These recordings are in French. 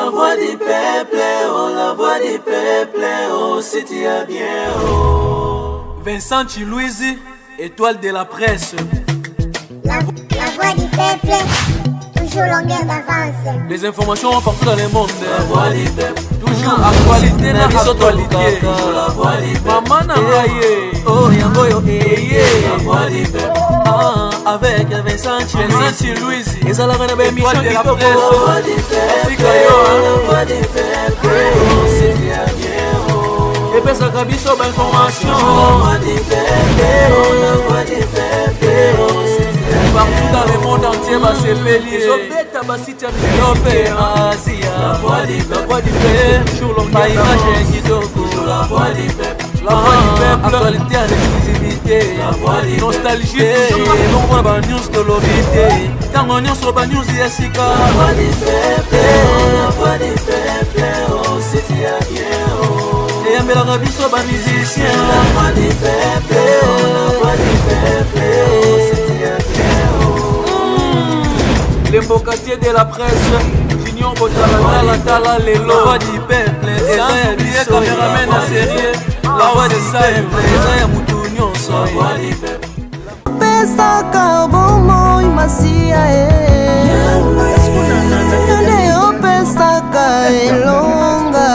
La voix du peuple, oh, la voix du peuple, oh, si tu as bien, oh. Vincent Chilouizi, étoile de la presse. La voix du peuple, toujours longueur d'avance. Les informations partout dans le monde. La voix du peuple, toujours actualité na actualité. La voix du peuple, maman Nangaye, oh yangoyo, la voix du peuple. Avec Vincent Chilouizi, et ça la reine de étoile de la presse. La voix du peuple, la voix du peuple, oh, c'est bien bien, oh. Et puis ça cabisso d'information. La voix du peuple, la voix du peuple, oh, c'est partout dans le monde entier, va se pélier. La voix du peuple, toujours longueur d'avance. La voix du peuple, actualité en exclusivité. La voix du peuple, nostalgie, toujours la news de l'obité. Tant on y sur la news Yessika. La voix du peuple, la voix du peuple, oh, c'est bien bien, oh. Et la rabie sur les musiciens. La voix du peuple, la voix du peuple, oh, c'est bien bien, oh. Les mbokatiers de la presse, Junior Botala, Tala, les lois du peuple. Et ça, il y a des caméramens à série. La voix du peuple, et ça, il y a Moutounion, la voix du peuple. Pesa kabomo imasia yane o pesa ka elonga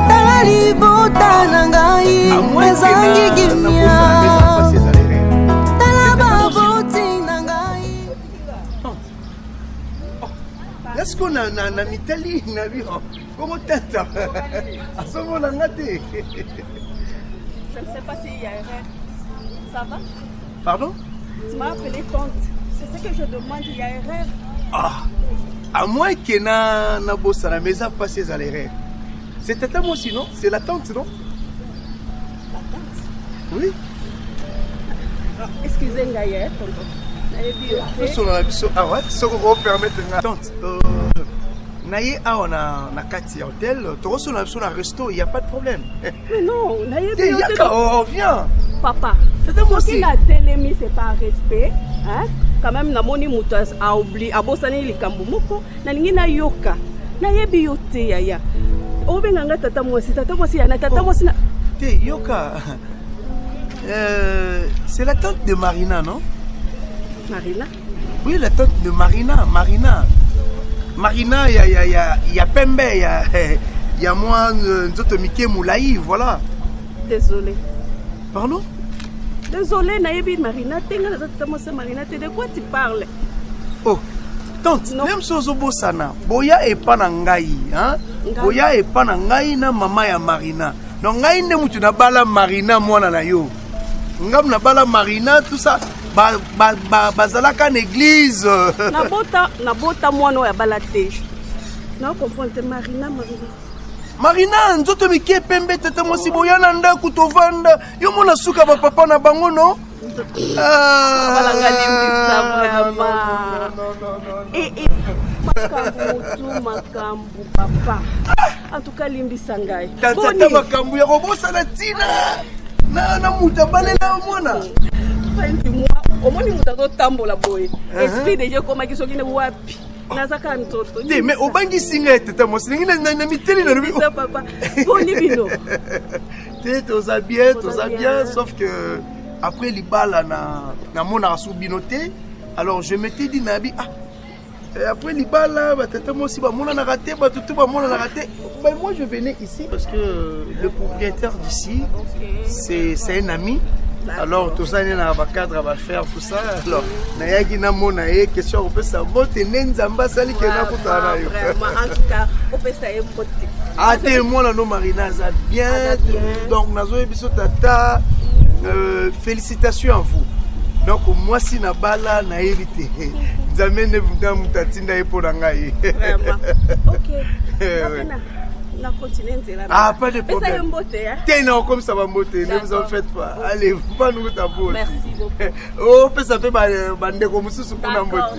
tala libota nangai ezangi kimia tala baboti nangai. Est-ce qu'on a en Italie, comment t'es à ce moment-là? Je ne sais pas s'il y a erreur. Ça va? Pardon? Tu m'as appelé tante. C'est ce que je demande, il y a erreur. Ah, à moins qu'il y ait un boss à la maison passé à l'erreur. C'est tata moi aussi, non? C'est la tante, non? La tante? Oui. Excusez-moi, il y a tonton. Ah ouais, ce qu'on va permettre à tante. Naye a on a kati hôtel, tu reçois un resto, il n'y a pas de problème. Mais non, Naye on vient. Papa, ce qu'il a télémis, c'est pas respect. Hein? Quand même, Namoni Moutas a oublié, a bossani li kambumoko, Naningi na yoka, Naye biote yaya. Obenga tata mosi yana tata mosi na. Te yoka. C'est la tante de Marina, non? Marina? Oui, la tante de Marina. Marina, il y a Pembe, il y a moi, Nzotomike Moulaï, voilà. Désolé. Pardon? Désolé, Naïbi Marina, Marina, de quoi tu parles? Oh, tante, non. Même chose au Bossana. Boya et Panangaï, hein? Boya et Panangaï, na maman ya Marina. Donc, Ngaï ne moutu na bala Marina, moi na yo. Ngam na bala Marina, tout ça. Bazalaka l'église. Nabota mono ya balate. Non comprendre Marina nzoto mike pembe tete mosi boyana nda kutovanda. Yo mona suka ba papa na bango no? Makambu papa. En tout cas limbisa ngai. Tata makambu ya robosa na tina. Na mutabale na mona. Au moins, nous avons tambola boy. Esprit de Dieu comme qui sont qui wapi. Nazaka ntoto. Mais au bangi singa tata mo singa na miteli na rubi. Papa. Boni bino. T'es bien, sauf que après libala na mona sou binoté, alors je m'étais dit nabi après libala tata mo si ba mona na raté ba tout ba mona na raté. Ben moi je venais ici parce que le propriétaire d'ici c'est un ami. Alors tout ça, il y a un cadre à faire, tout ça. Alors, il y a une question, on peut savoir, tu es Nzamba, ça, qui est là pour toi. En tout cas, on peut savoir. Ah, t'es moi, là, Marina, ça bien. Donc, Nazo Tata, félicitations à vous. Donc, moi, si na bala, na évité. Jamais ne vous donne mon tatina pour l'angaï. Vraiment. Ok. La continente là. Ah, pas de problème. Mais ça va mboter, hein? T'es non, comme ça va mboter, ne vous en faites pas. Allez, vous pas nous taper. Merci beaucoup. Oh, ça fait bande comme ça, pour la mboter.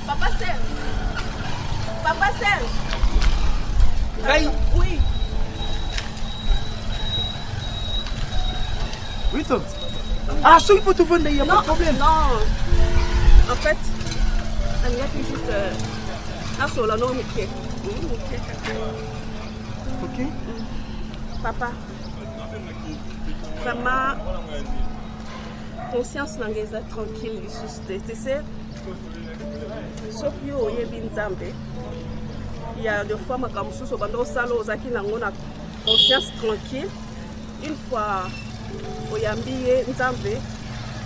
Papa Serge. Rai. Oui. Oui, tante. Ah, ça, il peut te vendre, il n'y a pas de problème. Non. En fait, il y a juste un seul nom, ok. Ok. Papa, vraiment, conscience n'engage tranquille, tu sais. Sauf que il y a des fois, je suis en conscience tranquille. Une fois, il y a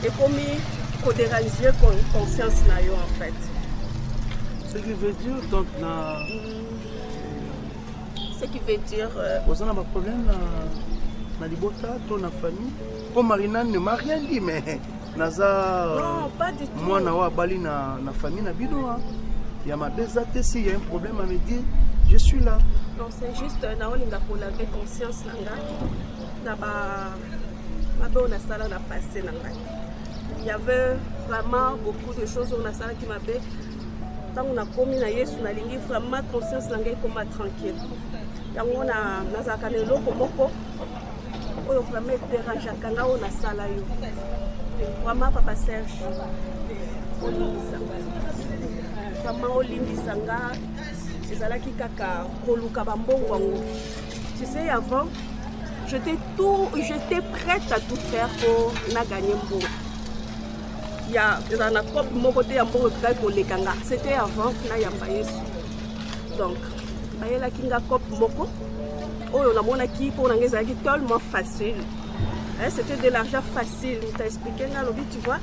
et comme il déranger conscience en fait. Ce qui veut dire, donc, ce qui veut dire. Vous avez un problème dans les botas, ton famille. Comme Marina ne m'a rien dit, mais Naza. Non, pas du tout. Moi, na bali na famille na bido. Il y a ma désate, s'il y a un problème à me dire, je suis là. Non, c'est juste naolinga pour la conscience là. Il y avait vraiment beaucoup de choses on a ça qui m'avait tant on a commis na yesu na lingi vraiment conscience langue comme tranquille yango na nazaka lelo komoko oyo vraiment dérange kanga on a ça là yo vraiment papa Serge vraiment olimbisanga ezalaki kaka koluka bambongo wango tu sais avant j'étais prête à tout faire pour gagner mon bon. Il y a un cop mon côté un peu pour les kanga. C'était avant na yamba yesu. Donc, bayela kinga cop moko. Oh, on a mon acquis pour n'engagez qui tellement facile. C'était de l'argent facile. Il t'a expliqué là, tu vois.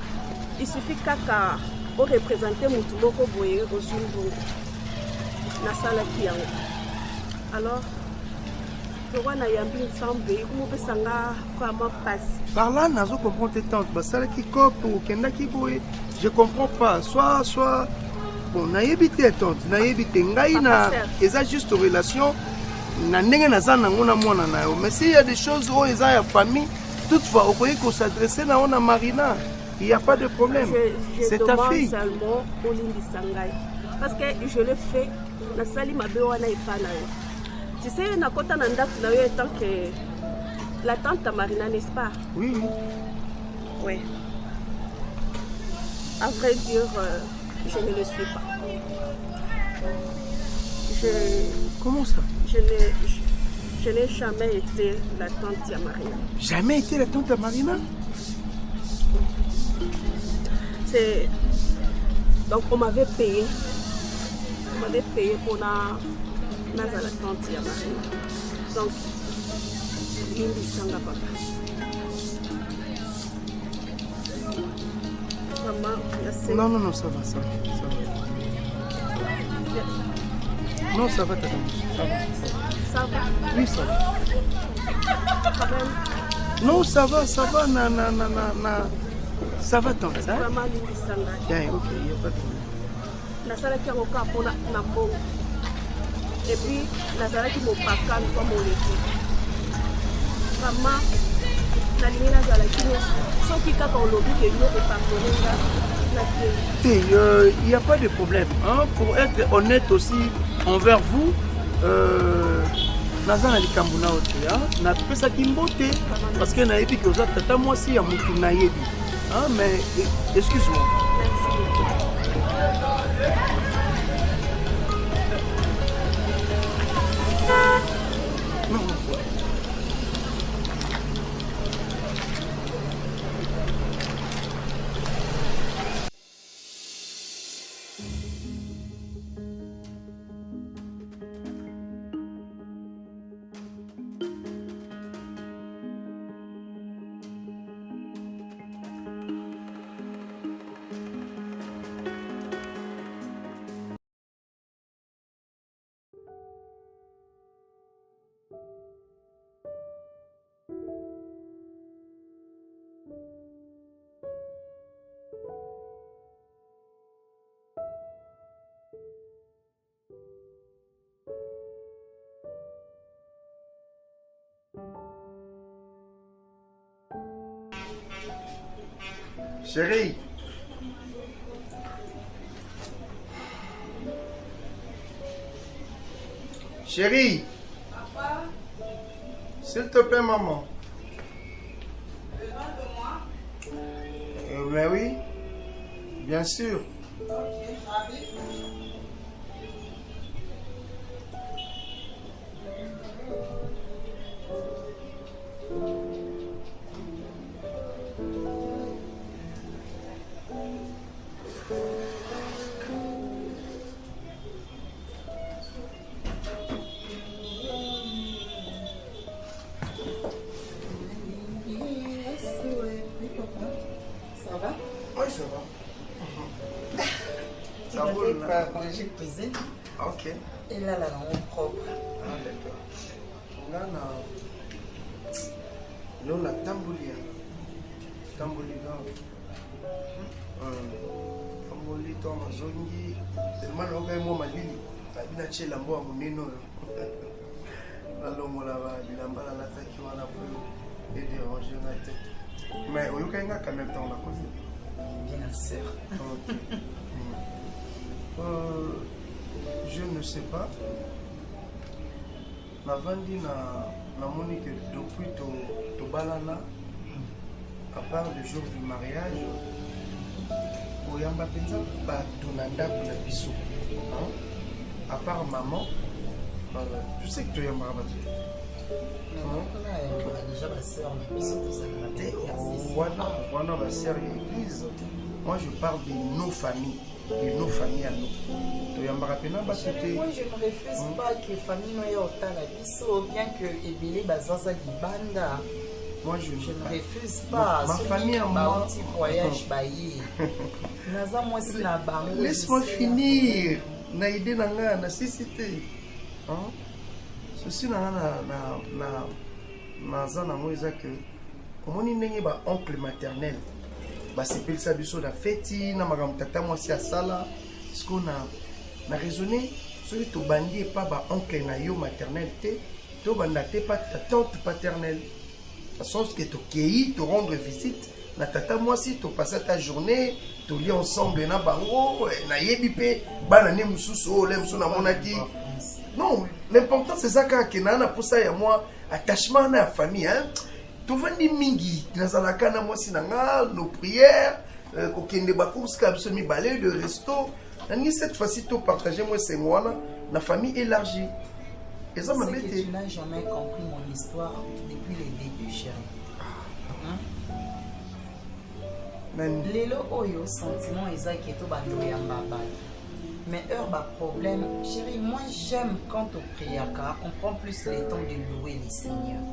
Il suffit kaka pour représenter mon moko boye au zumbo. Na sala qui alors. Par là, nazo comprend tes tantes. Ça qui cop ou kenda qui boue. Je comprends pas. Soit bon, na yebité tante, na yebité ngai na eza juste relation na ndenge naza nango na mwana na yo. Mais s'il y a des choses où eza ya famille, toutefois on peut s'adresser na ona Marina. Il n'y a pas de problème. C'est ta fille. Seulement parce que je le fais na sali mabe wana ipana yo. Tu sais, Nakota Nanda, tant que la tante Marina, n'est-ce pas? Oui. Oui. À vrai dire, je ne le suis pas. Comment ça? Je n'ai jamais été la tante de Marina. Jamais été la tante de Marina? C'est... Donc, on m'avait payé. On m'avait payé pour la tante ya Marina. Donc, Limbisanga papa. Maman, merci. Non, ça va. Non, ça va, tata. Ça va? Oui, ça va. Quand même. Non, ça va, ça va, Ça va, tante. Vraiment, Limbisanga. Bien, ok, il n'y a pas de problème. Nasalaki yango kaka mpona na mbongo. Et puis, nazalaki mopakani kwa moleki. Vraiment, nalingi nazalaki soki kaka olobi ke yo epardonenga na kei. Il n'y a pas de problème. Hein? Pour être honnête aussi envers vous, naza na likambo na ote, na pesaki mbote parce que nayebi ke oza tata mwasi ya mutu nayebi. Mais excuse-moi. Merci beaucoup. Chérie. Chérie. S'il te plaît, maman. Mais oui, bien sûr. Ça va? Oui, ça va. Ça roule là. Pas manger cuisine. Ok. Et là, là, on propre. Ah, d'accord. Là, on a tamboli. Tamboli là. Tamboli, toi, ma zongi. Tellement, on a eu moi, ma ligne. La vie n'a pas mon éno. La longue là-bas, il a mal à la tête qui va la et déranger la tête. Mais au Yuka, quand même, on a causé. Bien sûr. Je ne sais pas. La vandi na monique depuis to balana, à part le jour du mariage, oyamba penza ba tonanda pour la biso. À part maman, tu sais que tu yamba ba Déjà, ma soeur, mais puis surtout ça dans la voilà ma sœur l'église. Moi je parle de nos familles. De nos familles à nous. Moi, je ne refuse pas que famille noya otala biso, bien que ebele bazaza libanda. Moi, je ne refuse pas. Ma famille à moi. Petit voyage bayi. Naza moi si na bango. Laisse-moi finir. Na idée nanga na cécité. Hein? Ceci naza na moi que omoni ndenge ba oncle maternel. Bah c'est pile ça biso da feti na magam tata moi si asala parce qu'on a raisonné celui to bandi pas ba oncle na yo maternel te to banda te pas ta tante paternelle à sens que to kei to rendre visite na tata moi si to passer ta journée to li ensemble na bango na yebi pe bana ne mususu le musu na monaki non l'important c'est ça que na pour ça ya moi attachement na famille hein. Tovandi mingi nazalaka na mwasi nanga nos prières kokende bakourse ka biso mibale de resto nangi cette fois-ci to partager moi c'est moi na famille élargie et ça m'embête. Tu n'as jamais compris mon histoire depuis le début chérie. Lelo oyo sentiment ezaki to bando ya mbaba. Mais heure ba problème chérie, moi j'aime quand on priaka on prend plus le temps de louer les seigneurs.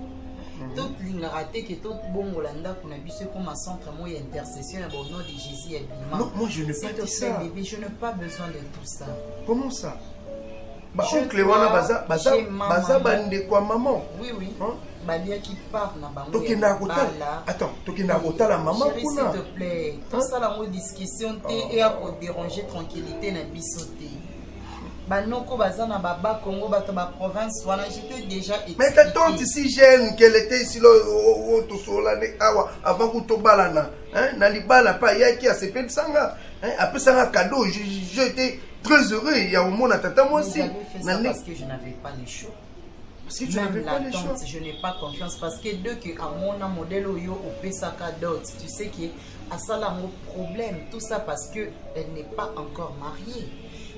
Toute l'ingaraté que tout bon Holanda qu'on a vu ce comme un centre moi intercession au nom de Jésus et non, moi je ne pas dit ça. Bébé, je n'ai pas besoin de tout ça. Comment ça? Bah oncle wana baza bande quoi maman. Oui oui. Hein? Balia qui part na bango. Tokenda kotala. Attends, tokenda kotala maman kuna. S'il te plaît. Tout ça la discussion et à déranger tranquillité na bisoté. Banoko bazana baba Congo bato ba province wana j'étais déjà expliqué. Mais ta tante si jeune qu'elle était ici là to solane awa avant que to balana hein na libala pa yaki a sepel sanga hein après ça un cadeau j'étais très heureux il y a au monde tata moi aussi parce que je n'avais pas le choix. Parce que tu n'avais pas le choix. Je n'ai pas confiance parce que deux que à mon modèle yo au pesaka dot tu sais que à ça là mon problème tout ça parce que elle n'est pas encore mariée.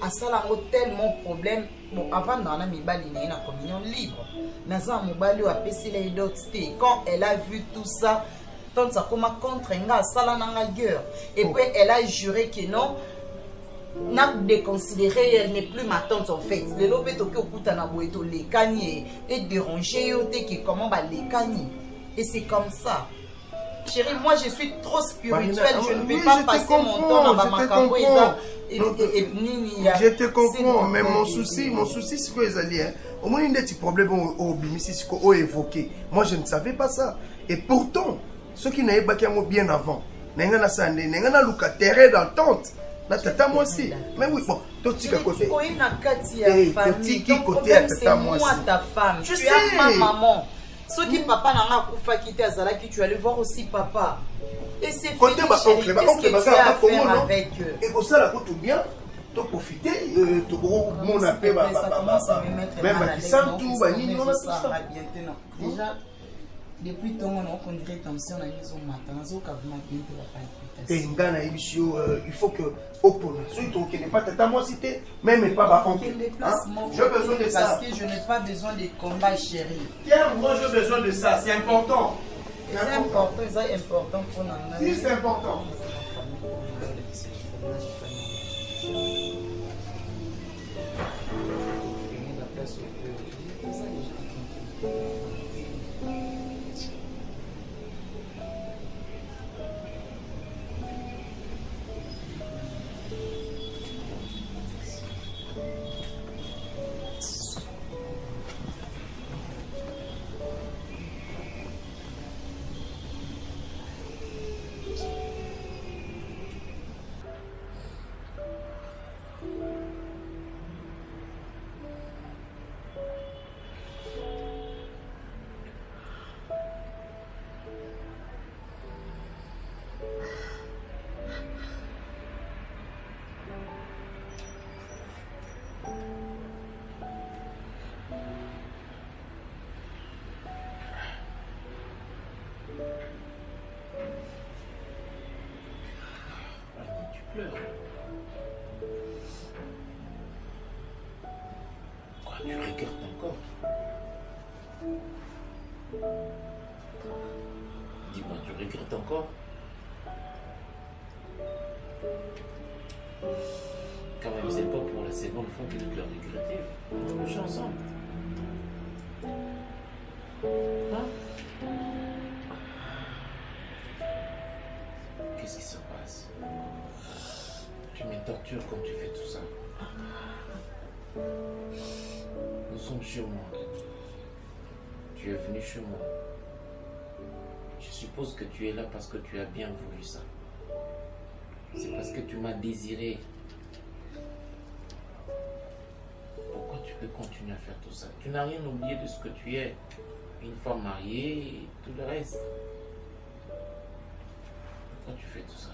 À ça là tellement problème bon avant dans la mibali na communion libre naza mobali a pesi les dot quand elle a vu tout ça tant ça comme contre nga ça là na guerre et puis elle a juré que non n'a déconsidéré elle n'est plus ma tante en fait le lobé toki okuta na boeto les kanye et déranger yo te que comment ba les kanye et c'est comme ça. Chérie, moi je suis trop spirituelle, je ne vais pas passer mon temps dans ma cambo. Je te comprends, mais mon souci c'est que les alliés, au moins il y a des problèmes au bimisi, c'est qu'on évoqué. Moi je ne savais pas ça. Et pourtant, ceux qui n'avaient pas bien avant, n'engana sandé, n'engana locataire d'entente. La tata moi aussi. Mais oui, bon, toi tu as côté. C'est moi ta femme. Tu es ma maman. Ceux qui papa n'a pas quitté Azala, qui tu allais voir aussi papa. Et c'est fini, qu'est-ce que tu as à faire avec eux? Et pour ça, la tout bien. to profiter to mon appel même Kisantu banini on a tout ça déjà depuis ton on a conduit tension na les hommes matin zo ka vraiment bien de la palpitation et ngana ibisio il faut que opona so to qui n'est pas tata moi cité même pas ba oncle j'ai besoin de ça parce que je n'ai pas besoin de combat chéri tiens moi j'ai besoin de ça c'est important c'est important pour nous si c'est important Quoi, tu regardes encore? Dis-moi, tu regrettes encore? Quand même, c'est pas pour la seconde fois que tu l'as regretté. On va coucher ensemble. Hein? Qu'est-ce qui se passe? Tu me tortures quand tu fais tout ça. Nous sommes chez moi. Tu es venu chez moi. Je suppose que tu es là parce que tu as bien voulu ça. C'est parce que tu m'as désiré. Pourquoi tu peux continuer à faire tout ça? Tu n'as rien oublié de ce que tu es. Une femme mariée et tout le reste. Pourquoi tu fais tout ça?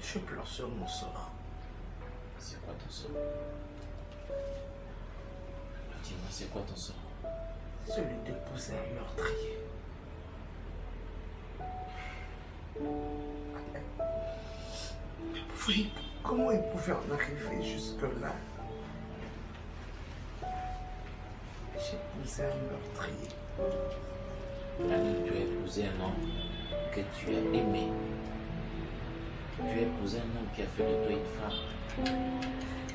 Je pleure sur mon sort. C'est quoi ton sort? Dis-moi, c'est quoi ton sort? Celui d'épouser un meurtrier. Oui, comment il pouvait en arriver jusque-là? J'ai épousé un meurtrier. Annie, tu as épousé un homme que tu as aimé. Tu as épousé un homme qui a fait de toi une femme.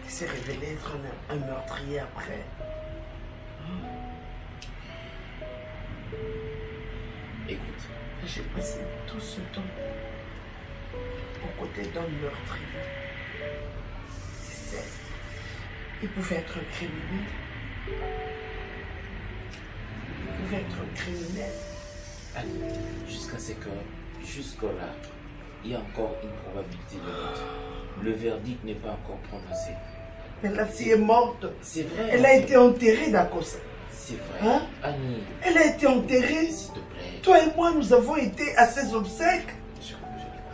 Qui s'est révélé être un meurtrier après. Écoute. J'ai passé tout ce temps aux côtés d'un meurtrier. Il pouvait être un criminel. Il pouvait être un criminel. Annie, jusque-là, il y a encore une probabilité de vote. Le verdict n'est pas encore prononcé. Mais la fille est morte. C'est vrai. Elle a été enterrée, d'accord. C'est vrai. Hein? Annie. Elle a été enterrée. S'il te plaît. Toi et moi, nous avons été à ses obsèques.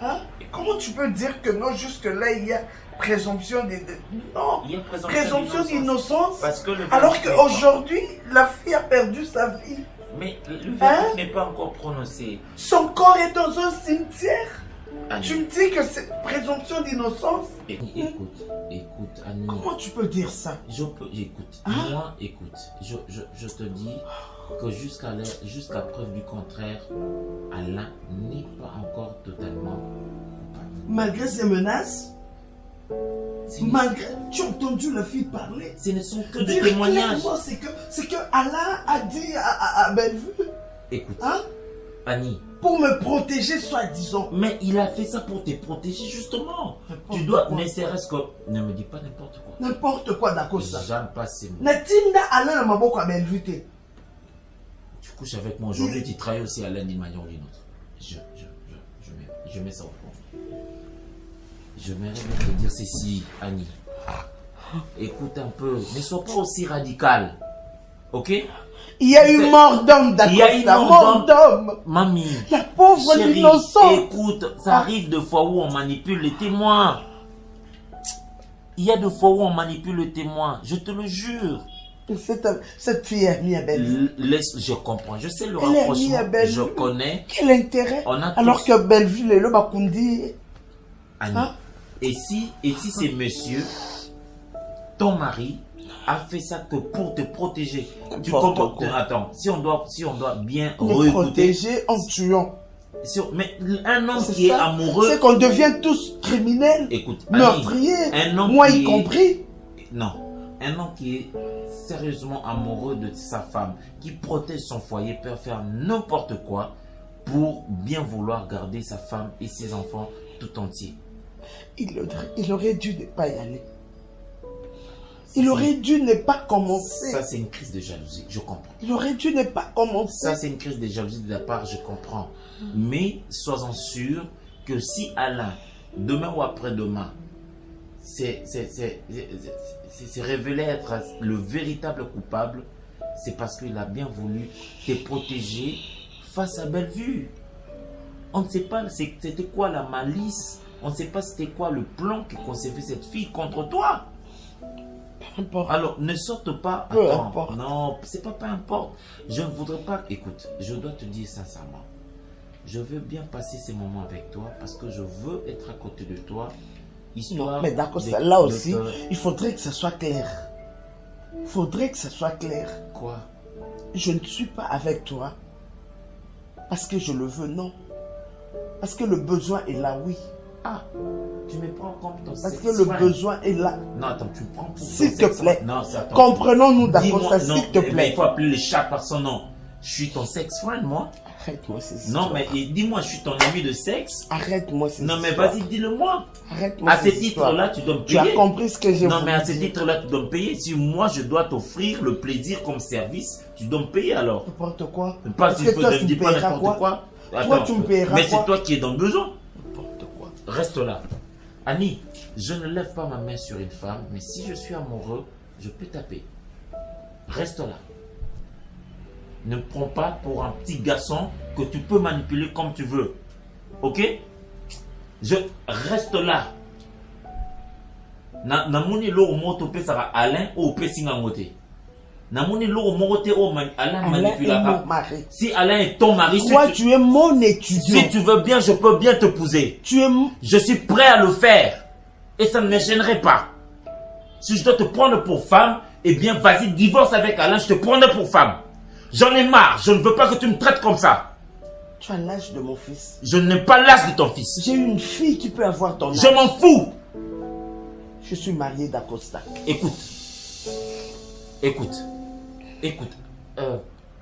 Hein? Comment tu peux dire que non, jusque-là, il y a présomption de... Non, il y a présomption d'innocence. Parce que alors qu'aujourd'hui, la fille a perdu sa vie. Mais le verdict n'est pas encore prononcé. Son corps est dans un cimetière. Annie. Tu me dis que c'est présomption d'innocence? Écoute, Annie. Comment tu peux dire ça? Écoute, je te dis que jusqu'à preuve du contraire, Alain n'est pas encore totalement coupable. Malgré ces menaces, tu as entendu la fille parler? Ce ne sont que des témoignages. C'est que Alain a dit à Bellevue. Écoute, hein? Annie. Pour me protéger, soi-disant. Mais il a fait ça pour te protéger, justement. Tu dois, ne serait-ce que... Ne me dis pas n'importe quoi. N'importe quoi, d'accord, ça. J'aime pas ces mots. Natinda Alain Maboko à Bellevue. Tu couches avec moi aujourd'hui, tu trahis aussi Alain d'une manière ou d'une autre. Je mets ça au fond. J'aimerais bien te dire ceci, Annie. Écoute un peu, ne sois pas aussi radical. Ok? Il y a eu mort d'homme, Il y a eu d'accord. mort Mort d'homme. Mamie. La pauvre, Chérie, l'innocent. écoute, ça arrive de fois où on manipule les témoins. Il y a de fois où on manipule le témoin, je te le jure. Cette fille est mis à Bellevue. Laisse, je comprends, je sais le Elle est rapprochement, mis à Bellevue. je connais. Quel intérêt? On a Alors tous- que Bellevue, les Bakundi. Annie, Hein? et si c'est monsieur, ton mari, a fait ça que pour te protéger. Tu N'importe comprends? quoi. Attends, si on doit bien Le réécouter. protéger en tuant. Mais un homme C'est qui est ça. amoureux. C'est qu'on devient tous criminels. Écoute, meurtriers. Annie, un homme Moi qui y est- compris. Non. Un homme qui est sérieusement amoureux de sa femme, qui protège son foyer, peut faire n'importe quoi pour bien vouloir garder sa femme et ses enfants tout entiers. Il aurait dû ne pas y aller. Il aurait dû ne pas commencer. Ça, c'est une crise de jalousie, je comprends. Il aurait dû ne pas commencer. Ça, c'est une crise de jalousie de la part, je comprends. Mais sois-en sûr que si Alain, demain ou après-demain, c'est révélé être le véritable coupable, c'est parce qu'il a bien voulu te protéger face à Bellevue. On ne sait pas c'était quoi la malice, on ne sait pas c'était quoi le plan que concevait cette fille contre toi. Peu importe. Alors, ne sorte pas. Peu Attends, importe. non, c'est pas peu importe. Je ne voudrais pas. Écoute, je dois te dire sincèrement. Je veux bien passer ces moments avec toi parce que je veux être à côté de toi. Histoire Non, mais d'accord, de- là de aussi, te- il faudrait que ça soit clair. Il faudrait que ça soit clair. Quoi? Je ne suis pas avec toi parce que je le veux, non. Parce que le besoin est là, oui. Ah, tu me prends comme ton Parce sex que le friend. besoin est là. Non, attends, tu me prends pour ton S'il te sex plaît. friend. Non, c'est attends. Comprenons-nous Dis-moi- d'accord, ça, non, s'il te mais plaît. il faut appeler les chats par son nom. Je suis ton sex friend, moi. Arrête-moi ces Non, histoires. mais dis-moi, je suis ton ami de sexe. Arrête-moi ces Non, mais histoires. vas-y, dis-le-moi. Arrête-moi À ces ce histoires. titre-là, tu dois me Tu payer. as compris ce que j'ai Non, voulu mais à ce dire. titre-là, tu dois me payer. Si moi, je dois t'offrir le plaisir comme service, tu dois me payer alors. N'importe quoi. Pas Est-ce si que tu toi, ne tu dis me pas payeras n'importe quoi. Toi, Attends, tu me payeras mais quoi? c'est toi qui es dans le besoin. N'importe quoi. Reste là. Annie, je ne lève pas ma main sur une femme, mais si je suis amoureux, je peux taper. Reste là. Ne me prends pas pour un petit garçon que tu peux manipuler comme tu veux. Ok? Je reste là. Namoni lo moto pesara Alain ou pesingangote. Namoni lo moto o Alain Alain est manipulera. mon mari. Si Alain est ton mari, si Toi, tu, tu es mon étudiant. si tu veux bien, je peux bien te pousser. Tu es mon... Je suis prêt à le faire. Et ça ne me gênerait pas. Si je dois te prendre pour femme, eh bien, vas-y, divorce avec Alain, je te prendrai pour femme. J'en ai marre. Je ne veux pas que tu me traites comme ça. Tu as l'âge de mon fils. Je n'ai pas l'âge de ton fils. J'ai une fille qui peut avoir ton âge. Je m'en fous. Je suis marié d'Acosta. Écoute. Écoute. Écoute.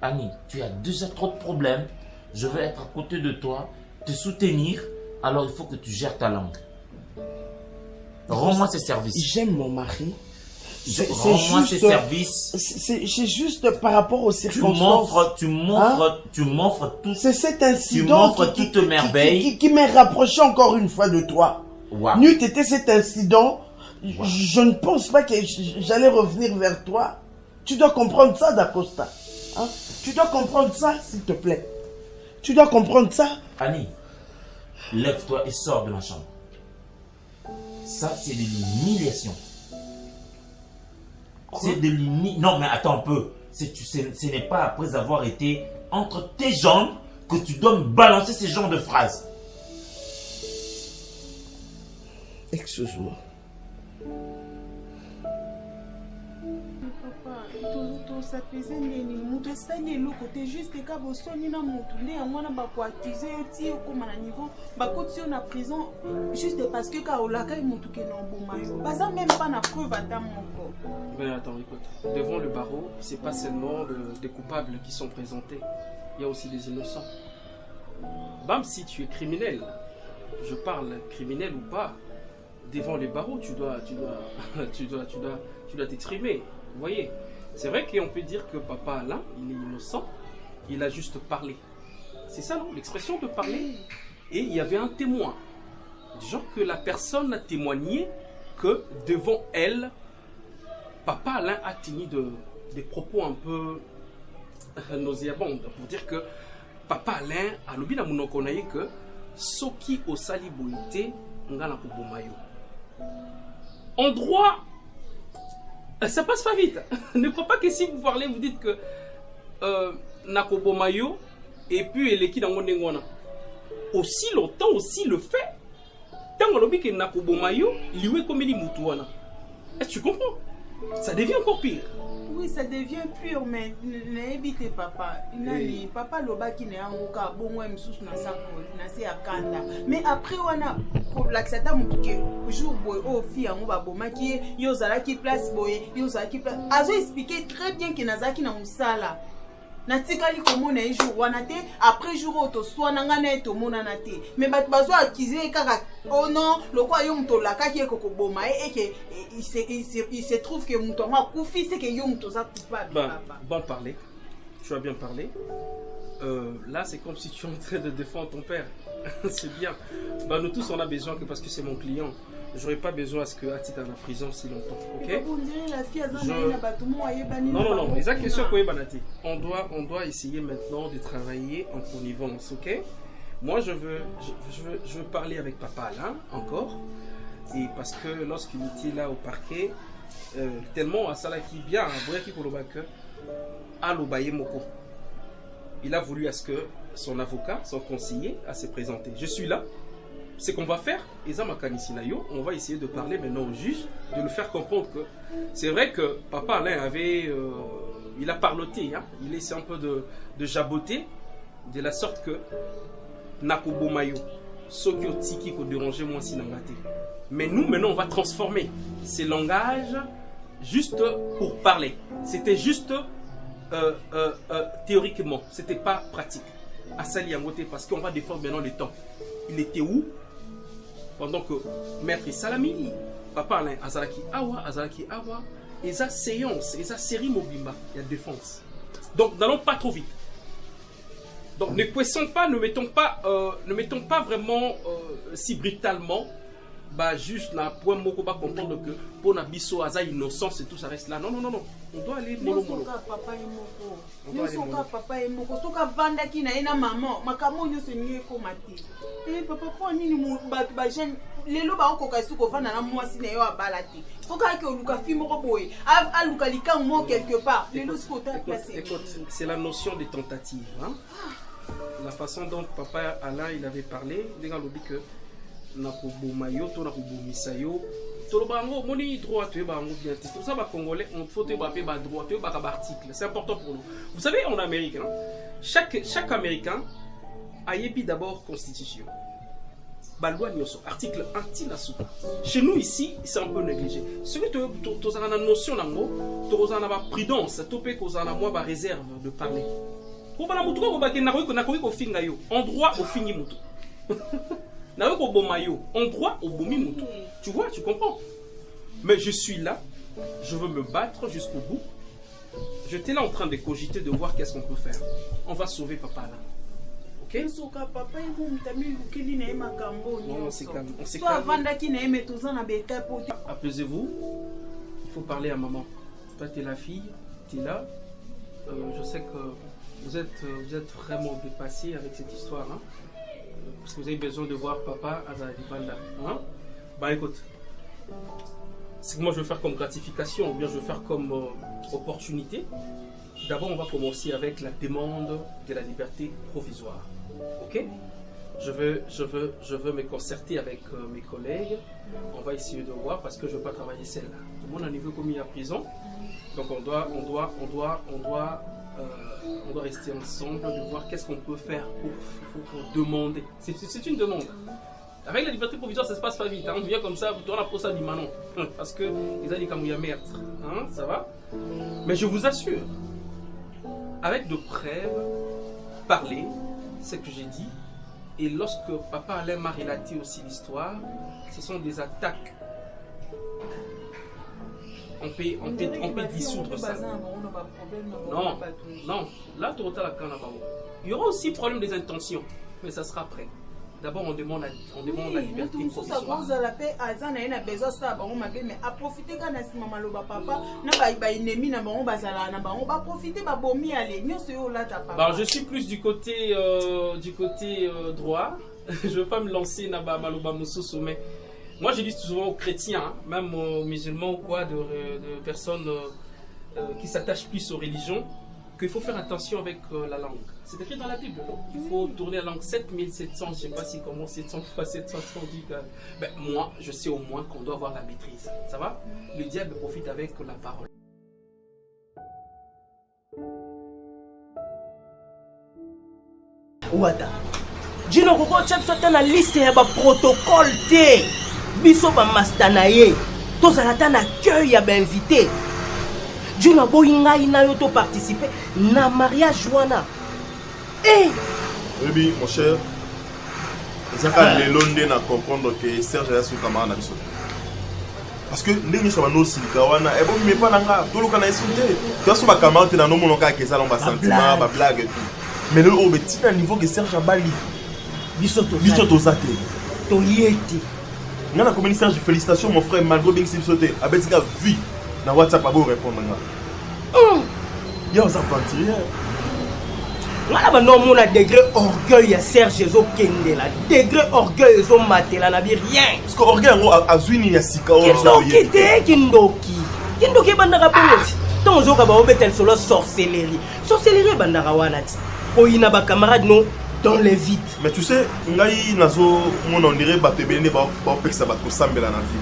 Annie, tu as déjà trop de problèmes. Je veux être à côté de toi, te soutenir. Alors, il faut que tu gères ta langue. Rends-moi ces services. J'aime mon mari. Rends-moi ces services. C'est juste par rapport aux Tu circonstances. m'offres tout. C'est cet Tu incident m'offres toutes merveilles. qui m'est rapproché encore une fois de toi. Wow. N'eût été cet incident, je ne pense pas que j'allais revenir vers toi. Tu dois comprendre ça, D'Acosta. Hein? Tu dois comprendre ça, s'il te plaît. Tu dois comprendre ça. Annie, lève-toi et sors de ma chambre. Ça, c'est de l'humiliation. C'est de l'humiliation. Non, mais attends un peu. Ce n'est pas après avoir été entre tes jambes que tu dois me balancer ces genres de phrases. Excuse-moi. tosapeze nini moto esali eloko te juste eka bosoni na motu nde yango wana bakoakize yo ti okóma na niveau bakoti yo na prison juste parce que ka olakai motu ke na oboma yo baza même pas na preuve ata moko. Ben attends, écoute, devant le barreau, c'est pas seulement des coupables qui sont présentés, il y a aussi des innocents. Même si tu es criminel, je parle criminel ou pas, devant les barreaux, tu dois t'exprimer. Vous voyez, c'est vrai qu'on peut dire que papa Alain, il est innocent, il a juste parlé. C'est ça, non? L'expression de parler. Et il y avait un témoin. Genre que la personne a témoigné que devant elle, papa Alain a tenu des propos un peu nauséabonde pour dire que papa Alain a lobi na monoko na ye que soki osali boité ngana koboma yo. En droit, ça passe pas vite. Ne crois pas que si vous parlez, vous dites que nakoboma yo et puis eleki na ngona. Aussi longtemps aussi le fait. Tant lobi que nakoboma yo liwe komeli mutu wana. Est-ce que tu comprends? Ça devient encore pire. Oui, ça devient pur, mais n'ébite papa. Nani, papa lobaki ne angoka bongo msusu na sakoli na se akanda. Mais après wana pour l'accepter mon que jour boy au fi ango ba bomaki yo zalaki place boy, yo zalaki place. Azo expliquer très bien que nazaki na musala. Natikali komona un jour wana te après jour auto soit nangana to monana te. Mais bat bazo accuser kaka oh non, le quoi yo mto lakaki ekoko boma et que il se trouve que mto ma koufi c'est que yo mto za coupable. Bon parler. Tu as bien parlé. Là c'est comme si tu es en train de défendre ton père. C'est bien. Bah, nous tous on a besoin que parce que c'est mon client. J'aurais pas besoin à ce que Ati dans la prison si longtemps, ok? Non, les questions on doit essayer maintenant de travailler en connivence, ok? Moi je veux parler avec papa là encore, et parce que lorsqu'il était là au parquet, tellement à Sala qui bien, il a voulu à ce que son avocat, son conseiller, à se présenter. Je suis là. Ce qu'on va faire, on va essayer de parler maintenant au juge, de lui faire comprendre que c'est vrai que papa Alain avait, il a parloté, hein, il essaie un peu de jaboter, de la sorte que Nakobo Mayo, Sokyo Tiki ko déranger moi si n'angate. Mais nous maintenant on va transformer ces langages juste pour parler. C'était juste théoriquement, c'était pas pratique. À Sali Angote parce qu'on va défendre maintenant le temps. Il était où? Pendant que Maître Salami, papa Alain, Azalaki Awa, et sa séance, et sa série Mobimba, il y a défense. Donc, n'allons pas trop vite. Donc, ne poissons pas, ne mettons pas vraiment si brutalement, bah, juste na point moko ba comprendre que pour na biso aza innocence et tout ça reste là. Non. On doit aller mollo. Papa et moko. Soka vanda ki na ena maman, makamo nyo se nié ko mati. Papa ko nini mu ba jeune lelo ba ko kasu ko vanda na mwasi na yo abalati. Soka ke oluka fi moko boy. A luka lika mo quelque part. Lelo sko ta placé. Écoute, c'est la notion de tentative, hein. La façon dont papa Alain il avait parlé, il a dit que Nakobomayo, to Nakobomisayo, Tolobango, moni droit, tu es bango bien. Tout ça, va congolais, on faut te baper bas droit, tu es bas article. C'est important pour nous. Vous savez, en Amérique, hein, chaque Américain a épi d'abord constitution. Balwa nyoso, article anti-nasuka. Chez nous ici, c'est un peu négligé. Ce que tu as une notion d'ango, tu as une prudence, tu peux que tu as une réserve de parler. Pour pas la moutou, en droit au fini moutou. En droit au bomi. Tu vois, tu comprends. Mais je suis là, je veux me battre jusqu'au bout. J'étais là en train de cogiter, de voir qu'est-ce qu'on peut faire. On va sauver papa là. Ok? Non, on s'est calme. Apaisez-vous. Il faut parler à maman. Toi, tu es la fille, tu es là. Je sais que vous êtes vraiment dépassé avec cette histoire. Hein? Parce que vous avez besoin de voir papa à Zadibanda. Hein? Bah écoute, c'est que moi je veux faire comme gratification, ou bien je veux faire comme opportunité. D'abord on va commencer avec la demande de la liberté provisoire. Ok? Je veux me concerter avec mes collègues. On va essayer de voir parce que je ne veux pas travailler seul. Tout le monde a un niveau commis à prison. Donc on doit rester ensemble, de voir qu'est-ce qu'on peut faire pour demander. C'est une demande. Avec la liberté provisoire, ça ne se passe pas vite. Hein. On vient comme ça, vous tournez pour ça du manon. Parce que les alliés comme il y a merde. Hein, ça va? Mais je vous assure, avec de preuves, parler, ce que j'ai dit. Et lorsque papa Alain m'a relaté aussi l'histoire, ce sont des attaques. On peut dissoudre ça. Non, là, il y aura aussi problème des intentions, mais ça sera après. D'abord, on demande la liberté provisoire. Je suis plus du côté droit. Je ne veux pas me lancer dans Maloba Moussousou, mais moi je dis souvent aux chrétiens, hein, même aux musulmans ou quoi, de personnes qui s'attachent plus aux religions, qu'il faut faire attention avec la langue. C'est écrit dans la Bible, non? Il faut tourner la langue 7700, je ne sais pas si comment 700 fois 700 dit que... Ben, moi, je sais au moins qu'on doit avoir la maîtrise. Ça va? Le diable profite avec la parole. Wada. Dino koko tchap sota na liste ya ba protocole te. Biso ba mastanaye. Tozalata na accueil ya ba invité. Dino boyinga ina yo to participer na mariage wana. Eh. Oui, mon cher. C'est ça les Londres na comprendre que Serge a sous camarade na biso. Parce que ndenge ça va no silika wana e bon mais pas nanga to luka na insulter. To so ba camarade na no monoka ke ça ba sentiment ba blague et tout. Mais le au petit niveau que Serge Abali. Bisoto Zate. To yeti. Ngana comme Serge, félicitations mon frère malgré bien que sauté. Abetika vu na WhatsApp abo répondre nga. Yo ça partir. Ngana ba no mona degré orgueil ya Serge zo kendela. Degré orgueil zo matela na bi rien. Parce que orgueil ngo azwini ya sika o. Kindoki bandaka polisi. Ton zo ka ba obetel solo sorcellerie. Sorcellerie bandaka wana ti. Ko ina ba camarade no dans les vides. Mais tu sais, ngai nazo mon on dirait ba pebene ba peksa ba ko sambela na vie.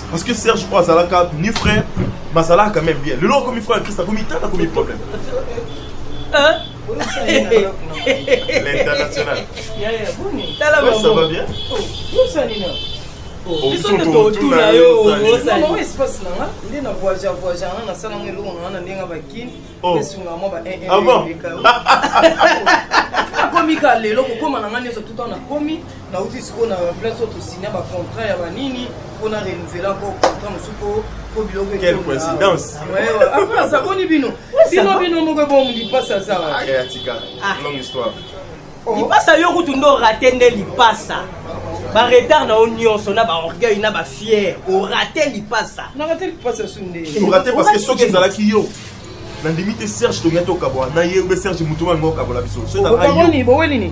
Parce que Serge croit Zalaka ni frère, Masala quand même bien. Le long comme frère Christ a commis tant de problème. Hein? L'international. Ça va bien? Quelle coïncidence! Longue histoire. Il passe à Yorutundo raté il passe. Ba retard na union sona ba orgueil na ba fier. Au raté il passe. Na raté il passe sunde. Au raté parce que ceux qui sont là qui yo. Na limite Serge to gato kabwa. Na ye Serge Mutuwa ngo kabwa biso. So ta ayo. Bo welini.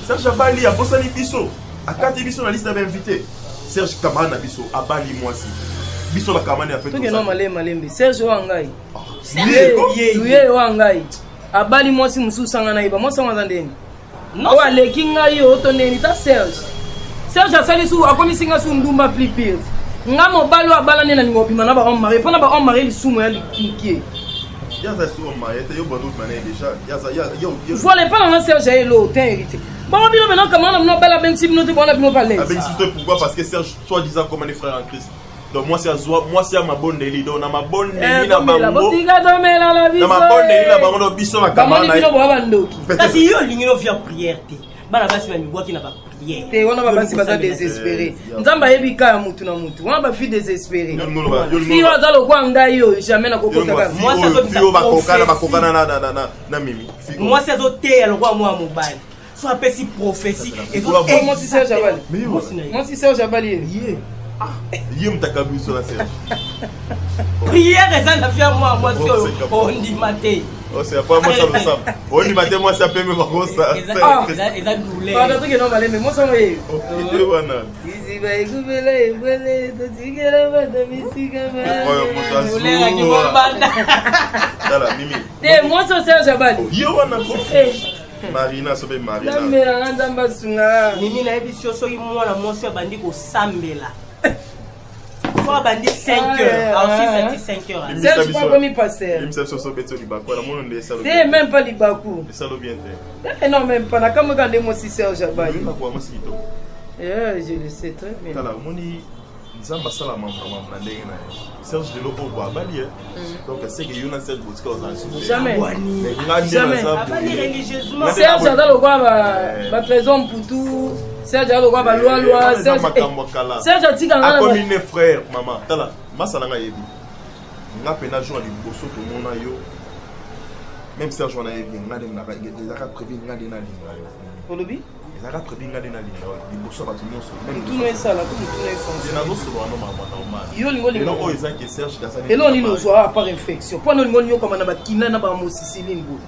Serge Abali a posani biso. A kati biso na liste d'invités. Serge Kamana biso Abali mwasi. Biso la Kamana a fait tout ça. Non malembe. Serge Wangai. Ye Wangai. Abali mwasi mususanga na iba. Mwasa ngandeni. Non, les kinga yo tonné ta Serge. Serge asali su akomisinga su ndumba flipper. Nga mobalo abala nena ngobima na ba on mari. Pona ba on mari lisumu ya likinkie. Ya za su on mari, te yo bodo mané déjà. Ya za yo. Voilà pas na Serge elo ten hérité. Bon bino maintenant comment on a bala ben si bino te bona bino parler. Ah ben c'est pourquoi parce que Serge soit disant comme un frère en Christ. Donc moi c'est ma bonne délit donc na ma bonne délit na bango. Na ma bonne délit na bango biso na kamana. Kasi yo lingino via prière te. Bana basi ba mibwaki na ba prière. Te wana ba basi ba désespéré. Nzamba yebika ya mutu na mutu. Wana ba fi désespéré. Fi wa zalo kwa ngai yo jamais na kokota ka. Moi ça zo ba kokana na mimi. Moi ça zo te ya lokwa moi mobile. So apesi prophétie et moi si Serge Abali. Moi si Serge Abali. Yem takabu sur la Serge. Prière et ça fait moi on dit maté. Oh c'est pas moi ça le sait. On dit maté moi ça peut me voir ça. Et ça douleur. Ah donc non mais moi ça oui. Oh wana. Ici va écouter to tigera ba de musique ba. Dala mimi. Te moi ça Serge Abali. Yo wana ko. Marina sobe Marina. La mera nzamba sunga. Mimi na ebiso so yi mwana mwasi bandi ko sambela. Soit bandi 5 heures, aussi 5 heures. Serge pas comme il passait. Il me sait so beto libako la monde de ça. C'est même pas libako. Ça lo bien fait. Non même pas na comme regarder moi si Serge Abali. Libako moi si to. Je le sais très bien. Tala moni nzamba sala mama na ndenge na. Serge de lobo ba Abali. Donc c'est que yona Serge botika aux jamais. Jamais. Abali religieusement. Serge a le quoi ba trésor pour tout. Serge a le quoi ba loi Serge a dit quand a comme une frère maman tala masala nga yebi nga pena jour ali boso to mona yo même Serge on a yebi nga dem na déjà prévu nga de na linga yo Olobi ezalaka trebinga nde nalinga liboso ya bato nyonso mutuna esala to mutuna efonse nazosolola no mama normal yo lingo oyo ezaki Serge Kasani elo nini ozwa par infection mpo olingo nyokama na bakina na bamosisi boye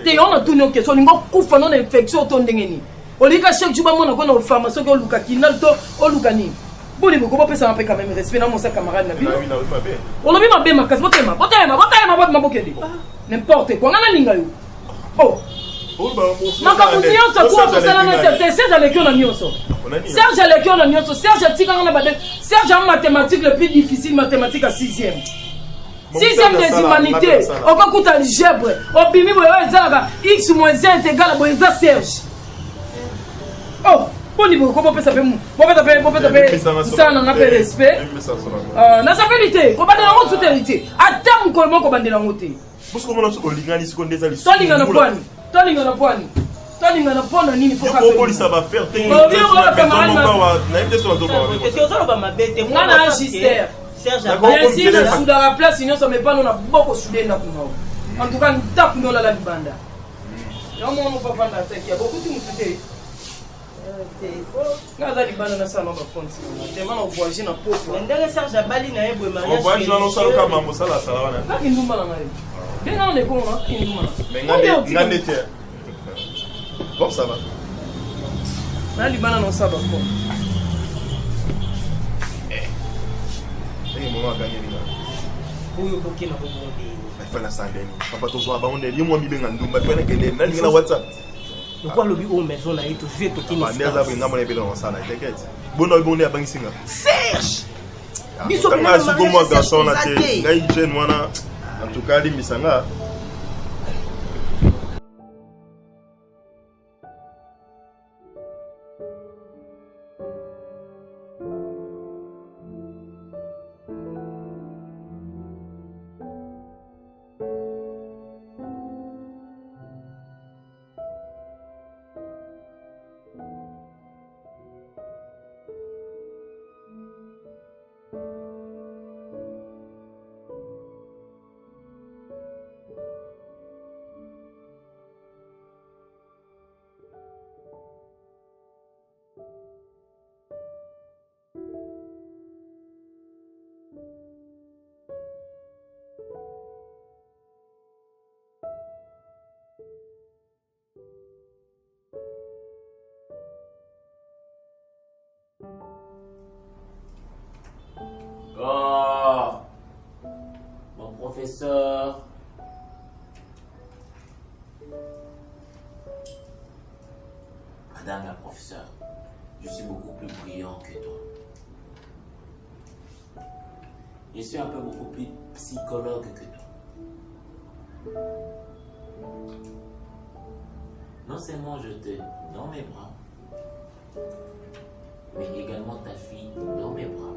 te ona tuni okesa olingo kufa no na infection to ndenge nini olika chaque jour bamona ko na ofama soki oluka kinal to oluka nini boni boko bopesana mpe quand même respect na mosa camarade na bino olobi mabe makasi botema bokende n'importe quoi nga nalinga yo makambo nyonso kuwa kosala na Serge aleki na nyonso Serge aleki na nyonso Serge atikanga na bade Serge en mathématique le plus difficile mathématique à 6e des humanités okakuta algèbre obimi boyo ezalaka x moins 1 est égal à boyo eza Serge boni boko bopesa pe sana na pe respect na sapelité ko bandela ngo soutenité ata mukolo moko bandela ngo te parce que mona soko lingani siko ndeza li tolinga na pwani pona nini foka ko polisa ba faire te na ite so ba mabete mwana agister Serge ainsi le souda la place sinon ça me pas na boko soudé na kuno en tout cas ntapu no la libanda yo mo papa na teki ya beaucoup timutete ngaza libanda na sana ba fonti tema na voyager na poko ndenge Serge abali na yebwe mariage voyage na no sala ka mambo sala wana na kindumba na ngai benga on est con na kindumba mais ngande te bon ça va na libanda na saba ko maman gagné ni oyo bokina bobondi fana sandeni papa to zo ba onde yimwa mibenga ndumba fana kende na linga na WhatsApp pourquoi lobi o maison na ito je to kini ça ba nga mo lebela na sala t'inquiète bona bonde ya bangisinga Serge biso kana su ko mo garçon na te ngai jeune wana en tout cas limisanga Oh, mon professeur. Madame la professeure, je suis beaucoup plus brillant que toi. Je suis un peu beaucoup plus psychologue que toi. Non seulement je t'ai dans mes bras, mais également ta fille dans mes bras.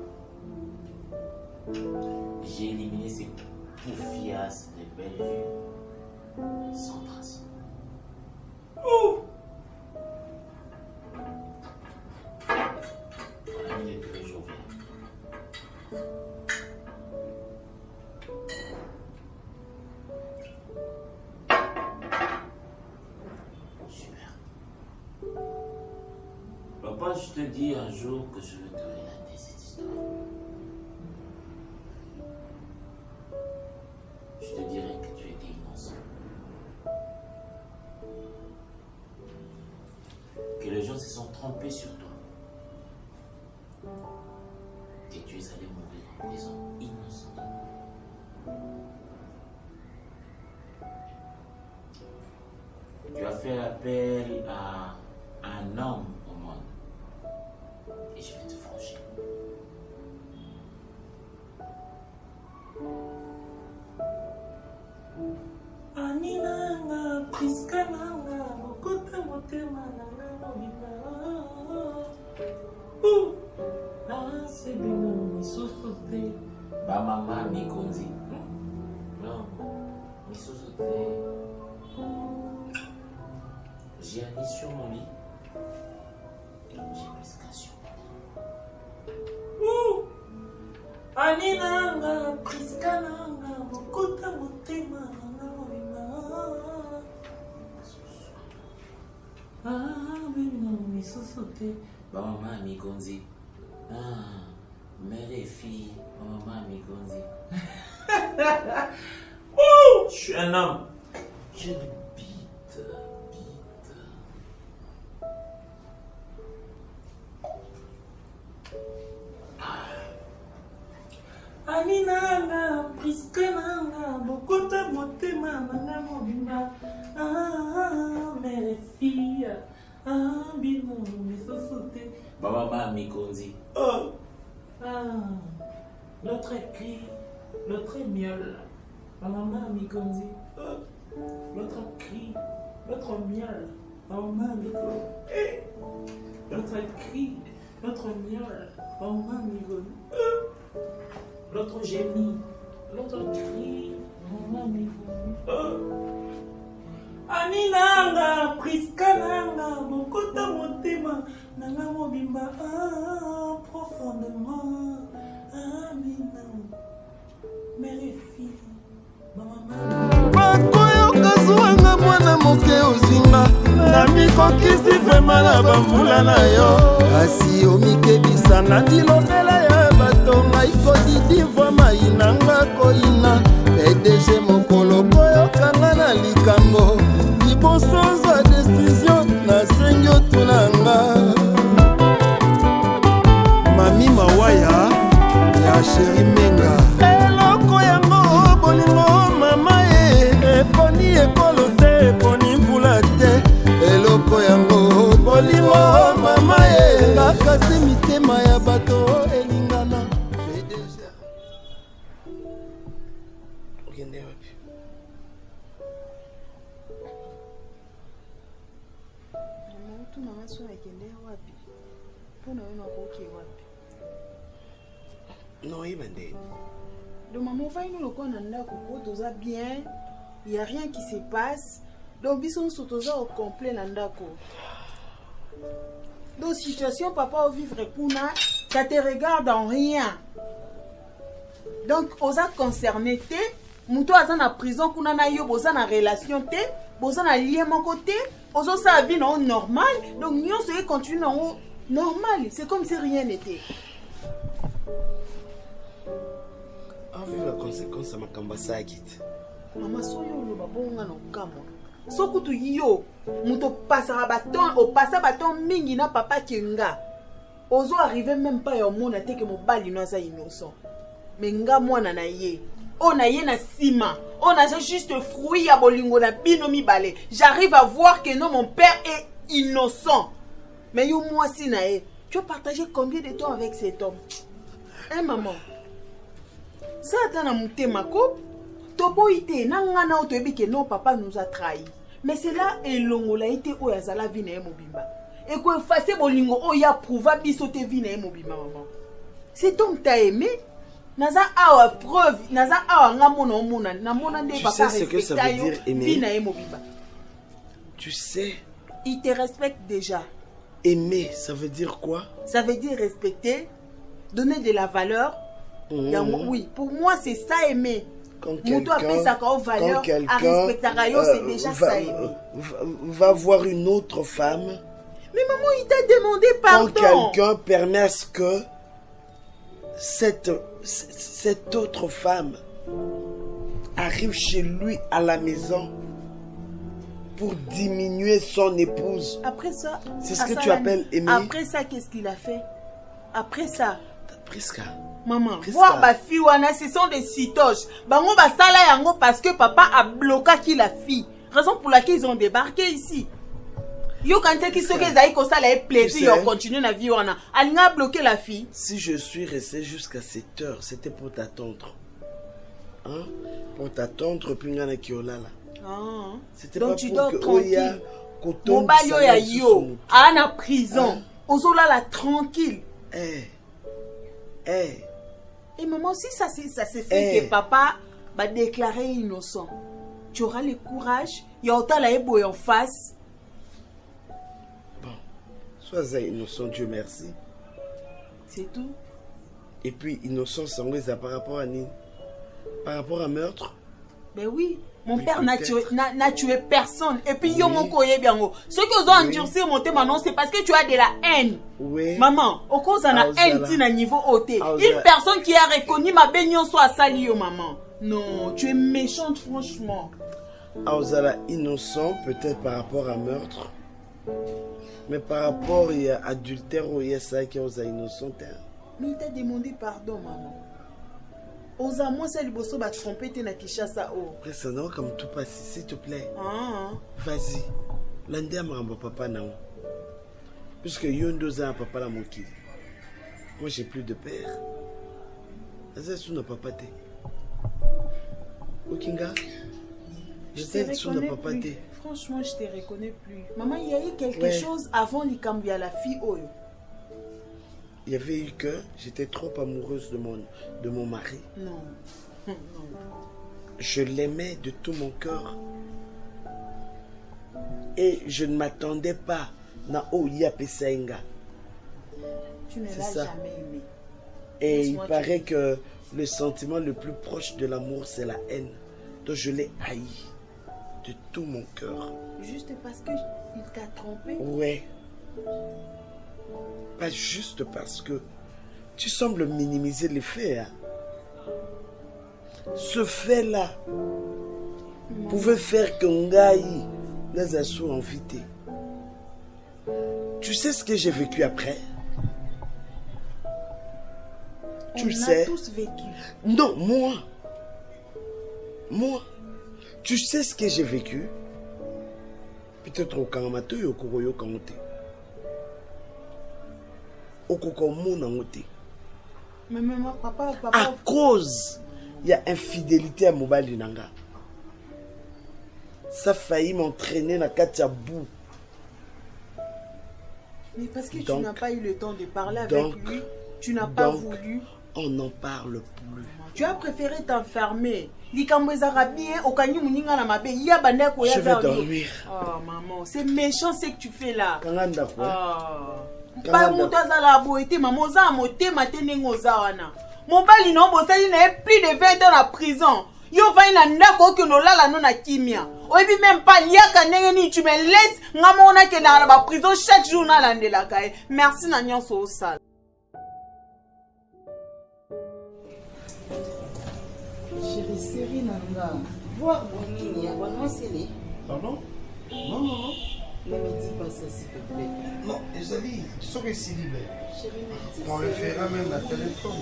J'ai éliminé ces poufiasses de Bellevue sans trace. Voilà, il est très jovial. Super. Papa, je te dis un jour que je vais te relater cette histoire. Je te dirai que tu étais innocent. Que les gens se sont trompés sur toi. Que tu es allé mourir en prison innocemment. Tu as fait appel à un homme au monde. Et je vais te venger. Aninanga, priskananga, mokota motema nanga mobima. C'est bien, misusu te. Ba mama mikonzi. Non, misusu te. J'ai un lit sur mon lit. J'ai prescation. Aninanga, priskananga, mokota motema nanga mobima. misusu te. Bamama mikonzi. Ah, mère et fille, maman mikonzi. Oh, je suis un homme. J'ai une bite. Aninanga, priskenanga, bokota motema, nanga mobimba. Ah, mère et fille. Ah, bino, misosote. Baba mikonzi. Oh. Ah, l'autre cri, l'autre miaule. Maman mikonzi. Oh. L'autre cri, l'autre miaule. Maman mikonzi. Eh. L'autre cri, l'autre miaule. Maman mikonzi. Oh. L'autre gémit, l'autre cri. Maman mikonzi. Oh. Aninanga, priskananga, bokota motema, nanga mobimba, ah, profondément, amina, mère et fille, maman. bakoyoka zuwanga mwana moke ozinga na mikokisi vrema na bambula na yo kasi omikebisa na dilobela ya bato ngai kodidi vwa mayinanga koyina PDG mokolo koyokanga na likambo libosoza desizio nasengi otunanga mami mawaya ya sheri menga eloko yango bolingo mama eponi ekolo te eponi mvula te eloko yango bolingo mama ngakasi mitema ya bato elingana Okende wapi? Mtu mama sio akendea wapi? Mbona wewe unakoke wapi? Non, il m'a dit. Donc maman va nous le connaître ndako ko toza bien, il y a rien qui se passe. Donc biso so toza au complet na ndako. Donc situation papa au vivre kuna, ça te regarde en rien. Donc oza concerné te, muto aza na prison kuna na yo boza na relation te, boza na lien moko te, ozo sa vie non normal. Donc nyonso e continue non normal, c'est comme si rien n'était. Vu la conséquence à ma kambasagit. Maman soyo lo babonga no kamo. Sokutu yo muto passera bâton au passa bâton mingi na papa kenga. Ozo arriver même pas au monde te que mon bali no za innocent. Mais nga mwana na ye. On a ye na sima. On a juste fruit ya bolingo na bino mi balé. J'arrive à voir que non mon père est innocent. Mais yo moi si na ye. Tu as partagé combien de temps avec cet homme? Hein maman? Ça attend à monter ma coupe. Tobo ite nangana otobi que non papa nous a trahi. Mais c'est là et longola ite o yazala vina e mobimba. Et ko effacer bolingo o ya prouva biso te vina e mobimba maman. Cet homme t'a aimé. Naza awa preuve, naza awa ngamona omona na mona nde papa respecte. Tu sais ce que ça veut dire aimer? Vina e mobimba. Tu sais. Il te respecte déjà. Aimer, ça veut dire quoi? Ça veut dire respecter, donner de la valeur. Oui, pour moi c'est ça aimer. Quand quelqu'un c'est déjà ça aimer. Va voir une autre femme. Mais maman, il t'a demandé pardon. Quand quelqu'un permet à ce que cette autre femme arrive chez lui à la maison pour diminuer son épouse. Après ça, c'est ce que tu appelles aimer. Après ça, qu'est-ce qu'il a fait? Après ça, Priska. Maman, voir ma fille wana, ce sont des citoches. Bango ba sala yango parce que papa a bloqué la fille. Raison pour laquelle ils ont débarqué ici. Yo quand qui soke zaï ko sala e plaisir, yo continue na vie wana. Alinga bloqué la fille. Si je suis resté jusqu'à cette heure, c'était pour t'attendre. Hein? Pour t'attendre puis ngana ki olala. Ah. C'était donc pas tu pour dors que tranquille. Mon balio ya yo, ana prison. Ozolala tranquille. Et maman, si ça se fait que papa va déclarer innocent, tu auras le courage, il y a autant la ébouille en face. Bon, sois innocent, Dieu merci. C'est tout. Et puis, innocent, c'est par rapport à Nine. Par rapport à meurtre. Ben oui, Mon père n'a tué personne. Et puis, yo mon koye bien. Ce que vous avez endurci mon thème, non, c'est parce que tu as de la haine. Oui. Maman, au cause de la haine, tu as niveau ôté. Une personne qui a reconnu ma baignon soit sali, maman. Non, tu es méchante, franchement. Aozala innocent, peut-être par rapport à meurtre. Mais par rapport à adultère, il y a ça qui est innocente. Mais il t'a demandé pardon, maman. Osa, moi, c'est le bosso va te tromper, t'es na Kishasa. Après, ça n'a comme tout passé, s'il te plaît. Ah. Vas-y. L'année à ma papa, non. Puisque yon 2 ans, papa la moquille. Moi, j'ai plus de père. C'est sous nos papa. Okinga? Je te reconnais plus. Franchement, je te reconnais plus. Maman, il y a eu quelque chose avant l'Ikambia, la fille Oyo. Il y avait eu que j'étais trop amoureuse de mon mari. Non. Non. Je l'aimais de tout mon cœur. Et je ne m'attendais pas na Oya Pesainga. Tu ne l'as jamais aimé. Et il paraît que le sentiment le plus proche de l'amour, c'est la haine. Donc je l'ai haï de tout mon cœur. Juste parce qu'il t'a trompé? Ouais. Pas juste parce que tu sembles minimiser les faits. Hein. Ce fait-là pouvait faire que Ngai les a sous invité. Tu sais ce que j'ai vécu après? Tu le sais? On a tous vécu. Non, moi. Tu sais ce que j'ai vécu? Peut-être au Kanamato et au Koroyo Kangote. Au Kokomonangote. Mais maman, papa. À cause, il y a infidélité à Mobali Nanga. Ça a failli m'entraîner dans Katia Bou. Mais parce que tu n'as pas eu le temps de parler avec lui, tu n'as pas voulu. On n'en parle plus. Tu as préféré t'enfermer. Je vais dormir. Oh maman, c'est méchant ce que tu fais là. Pas mon bali non bosali na plus de 20 ans en prison. Yo va na ndako que no lala no na kimia. Oyebi même pas liaka ndenge ni tu me laisses ngamona ke na ba prison chaque jour na landela kai. Merci na nyonso osala. Chérie, série nanga. Voir Bonini, abonnement c'est les. Pardon? Non. Ne me dis pas ça s'il te plaît. Non, Ezali, tu sais que c'est libre. Chérie, on le fera même à téléphone.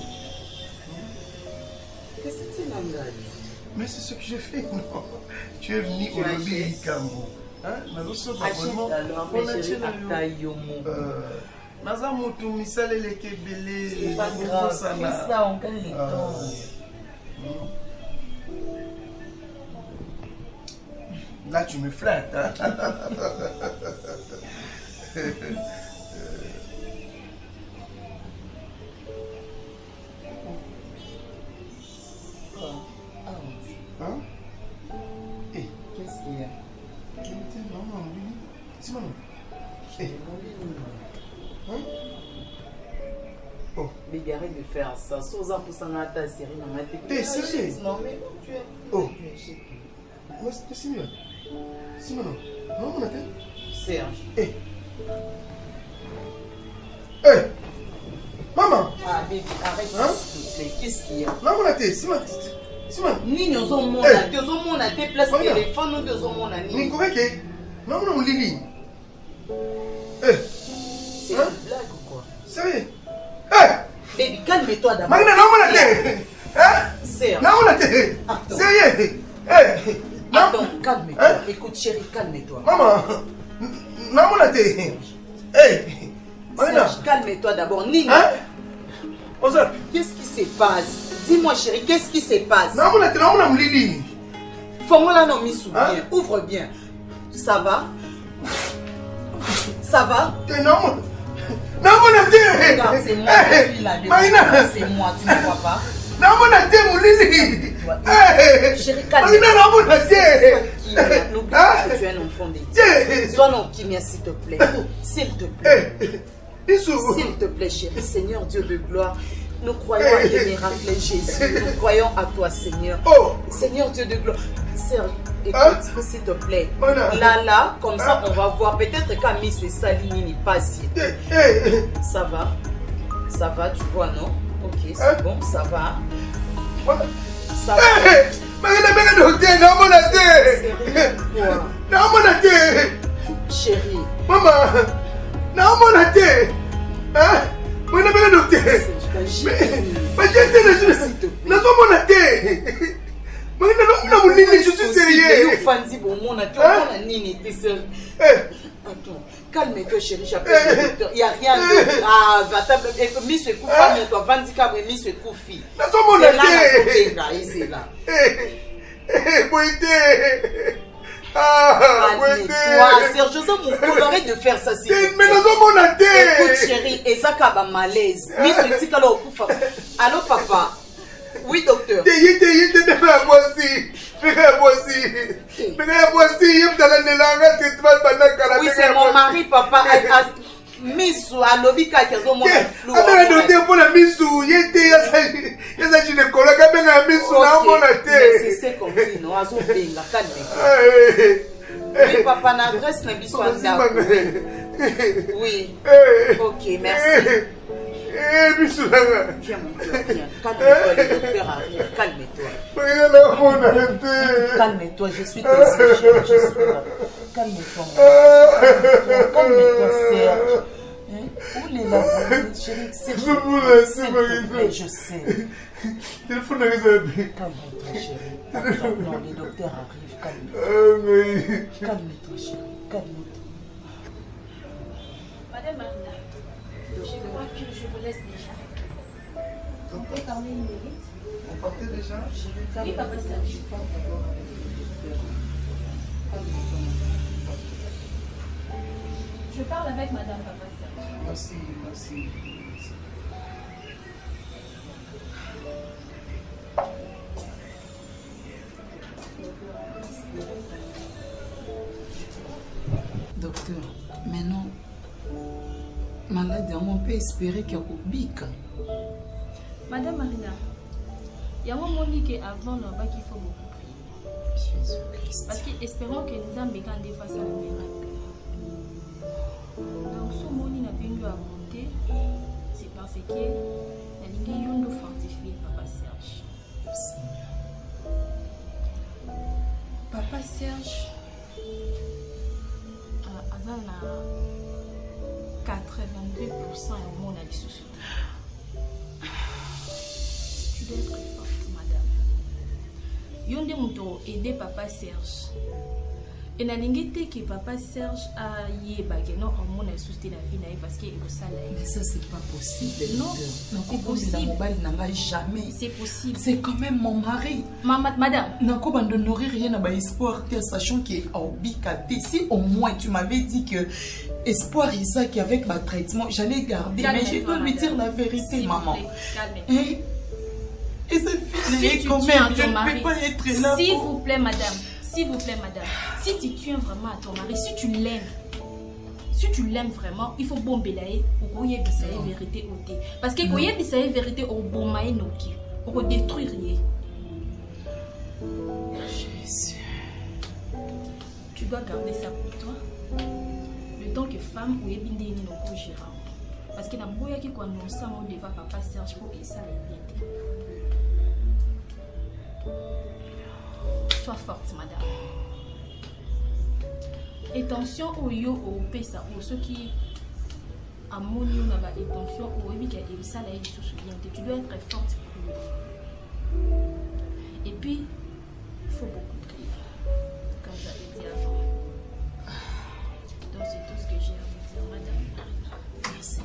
Qu'est-ce que tu n'as? Mais c'est ce que j'ai fait, non? Tu es venu au lobby Ikambo. Hein? Naza motu misale leke belé. C'est pas grave, fais ça, on gagne le temps. Là, tu me flattes. Hein? Hein? Eh, qu'est-ce qu'il y a? Non, c'est bon. Eh. Hein? Oh. Mais arrête de faire ça. Sosa pour s'en ta série dans ma tête. T'es sérieux? Non, mais tu es. Oh. C'est Simon. Simon. Non, mon attend. Serge. Eh. Eh. Maman. Ah, bébé, arrête ça, s'il te plaît. Qu'est-ce qu'il y a? Non, mon attend. Simon. Ni nous avons mon téléphone, nous devons mon ami. Ni correct. Non, non, Lily. C'est une blague ou quoi? Sérieux? Eh. Baby, calme-toi d'abord. Marina, non, mon attend. Hein? Serge. Non, mon attend. Sérieux? Eh. Attends, calme-toi. Hein? Écoute, chérie, calme-toi. Maman. Non, mon attend. Eh. Serge, calme-toi d'abord. Nino. Hein? Qu'est-ce qui se passe? Dis-moi chérie, qu'est-ce qui se passe? Non, mon attend, non, mon Lily. Fais-moi non, mis sous bien. Ouvre bien. Ça va? Ça va? Non, mon attend. Regarde, c'est moi qui suis là devant. C'est moi, tu ne vois pas? Non, mon attend, mon Lily. Chérie, calme-toi. Non, mon attend. N'oublie pas que tu es un enfant de Dieu. Sois non, Kimia, s'il te plaît. S'il te plaît. S'il te plaît, chérie. Seigneur Dieu de gloire. Nous croyons à des miracles, Jésus. Nous croyons à toi, Seigneur. Seigneur Dieu de gloire. Serge, écoute, s'il te plaît. Là, comme ça, on va voir. Peut-être qu'à Miss et Saline n'est pas si. Ça va. Ça va, tu vois, non? Ok, c'est bon, ça va. Ça va. Chérie. Maman, non, mon athée. Hein? Moi, je suis un docteur. Mais j'ai été mon athée. Je suis sérieux. Calme-toi, chérie, j'appelle le docteur. Il n'y a rien de grave. Attends, Miss Koufi, toi, Vandika, Miss Koufi. C'est mon athée. C'est là. Calme-toi, Serge, je mon coloré de faire ça. Mais non, mon athée. Écoute, chérie, et ça, kaba malaise. Miss Koufi, allô, papa. Oui, docteur. Oui, c'est mon mari, papa. Miss à lobby kakezo mon flou. Docteur pour la Miss ou yete yasa gynécologue abenga Miss na mona te. C'est comme ça, non, azo benga calme. Oui, papa na adresse na biso anda. Oui. OK, merci. Miss viens mon cœur, viens. Calme-toi, le docteur arrive. Calme-toi. Calme-toi, je suis tes chérie, je suis là. Calme-toi, calme-toi, Serge. Où est la chérie? S'il te plaît, je sais. Calme-toi, chérie. Attends, non, le docteur arrive. Calme-toi. Calme-toi, chérie. Calme-toi. Madame Marina, je crois que je vous laisse déjà. On peut parler une minute? On partait déjà? Oui, papa, ça. Je parle d'abord avec le docteur. Je parle avec madame, papa, ça. Merci, merci. Docteur, maintenant, malade, on peut espérer qu'il y a un bic. Madame Marina, il y a un moment que avant là-bas qu'il faut beaucoup prier. Jésus-Christ. Parce que espérons que nous avons besoin de face à la miracle. Donc ce moment n'a pas eu à monter, c'est parce que la ligne nous fortifie Papa Serge. Papa Serge avant la 82% au monde à l'issue. Tu dois être forte, madame. Yonde muto aider Papa Serge. Et na lingete que Papa Serge a yeba que non au monde a soutenu la vie naïve parce qu'il est au salaire. Mais ça c'est pas possible. Non, c'est possible. Jamais. C'est possible. C'est quand même mon mari. Madame. Nako n'honorer rien à espoir, sachant qu'il est au bicate. Si au moins tu m'avais dit que espoir est ça qu'avec ma traitement j'allais garder, mais je dois lui dire la vérité, maman. Et c'est fini quand même. Je ne peux pas être là. S'il vous plaît, madame. S'il vous plaît, madame. Si tu tiens vraiment à ton mari, si tu l'aimes vraiment, il faut bomber là pour qu'il y ait la vérité au thé. Parce que quand il y a la vérité au bon maïn, on peut détruire. Jésus. Tu dois garder ça pour toi. Le temps que femme ou ebinde ni noko gérant. Parce que na boya qui quand on ça on devant Papa Serge pour que ça l'aider. Sois forte, madame. Et attention au yo au pesa ou ceux qui a mon yo n'a pas attention au oui qui a ça là il se souvient. Tu dois être forte pour lui. Et puis il faut beaucoup prier comme j'avais dit avant. Donc c'est tout ce que j'ai à vous dire, madame. Merci.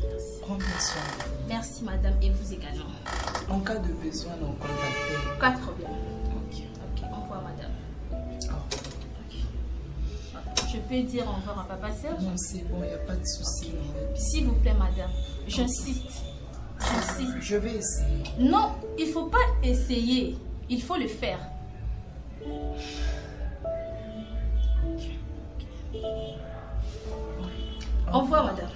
Merci. Prends bien soin. Merci, madame, et vous également. En cas de besoin, on contacte. Pas de problème. Ok. Au revoir, madame. Oh. Je peux dire au revoir à Papa Serge? Non, c'est bon, il n'y a pas de souci. S'il vous plaît, madame, j'insiste. Je vais essayer. Non, il ne faut pas essayer. Il faut le faire. Au revoir, madame.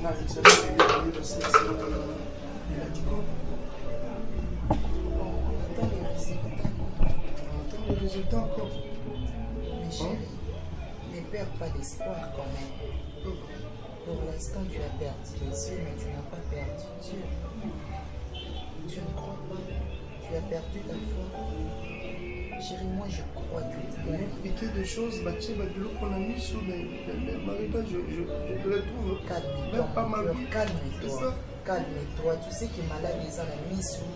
a l'examen de sélection. Il a dit quoi? Les résultats encore. Mais chérie, ne perds pas d'espoir quand même. Pour l'instant, tu as perdu les yeux, mais tu n'as pas perdu Dieu. Tu ne crois pas. Tu as perdu ta foi. Chérie, moi je crois que tu Il y a des choses, qu'on a mis sous les mariages, je le trouve. Calme-toi, calme-toi. Calme-toi. Tu sais que malade les a mis sous.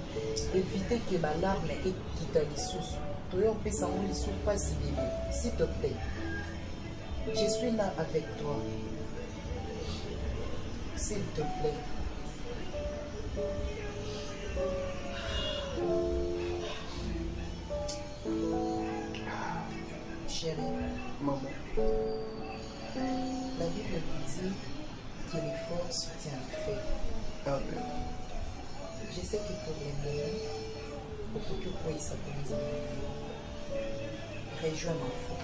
Évitez que ma larme quitte les sous. Toi, on peut s'en les sous pas si bébé. S'il te plaît. Je suis là avec toi. S'il te plaît. Chérie, maman, la Bible dit que l'effort soutient le fait. Amen. Je sais que pour les moments, beaucoup de quoi ça peut dire. Rejoins ma foi.